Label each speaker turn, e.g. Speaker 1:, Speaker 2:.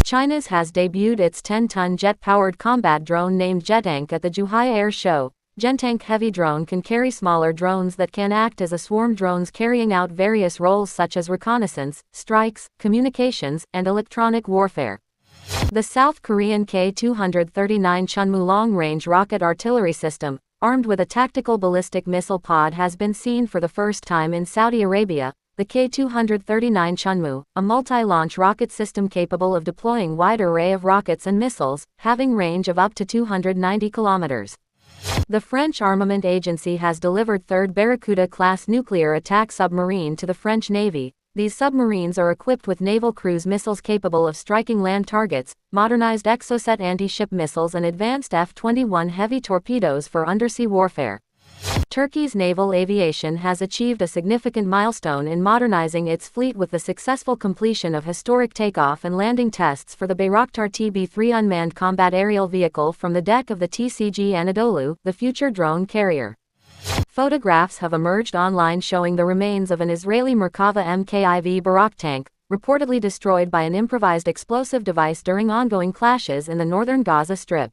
Speaker 1: China's has debuted its 10-ton jet-powered combat drone named Jentank at the Zhuhai Air Show. Jentank heavy drone can carry smaller drones that can act as a swarm drones carrying out various roles such as reconnaissance, strikes, communications, and electronic warfare. The South Korean K-239 Chunmoo long-range rocket artillery system, armed with a tactical ballistic missile pod, has been seen for the first time in Saudi Arabia. The K-239 Chunmoo, a multi-launch rocket system capable of deploying wide array of rockets and missiles, having range of up to 290 kilometers. The French armament agency has delivered third Barracuda-Class Nuclear Attack Submarine to the French Navy. These submarines are equipped with naval cruise missiles capable of striking land targets, modernized Exocet anti-ship missiles and advanced F-21 heavy torpedoes for undersea warfare. Turkey's naval aviation has achieved a significant milestone in modernizing its fleet with the successful completion of historic takeoff and landing tests for the Bayraktar TB3 unmanned combat aerial vehicle from the deck of the TCG Anadolu, the future drone carrier. Photographs have emerged online showing the remains of an Israeli Merkava MKIV Barak tank, reportedly destroyed by an improvised explosive device during ongoing clashes in the northern Gaza Strip.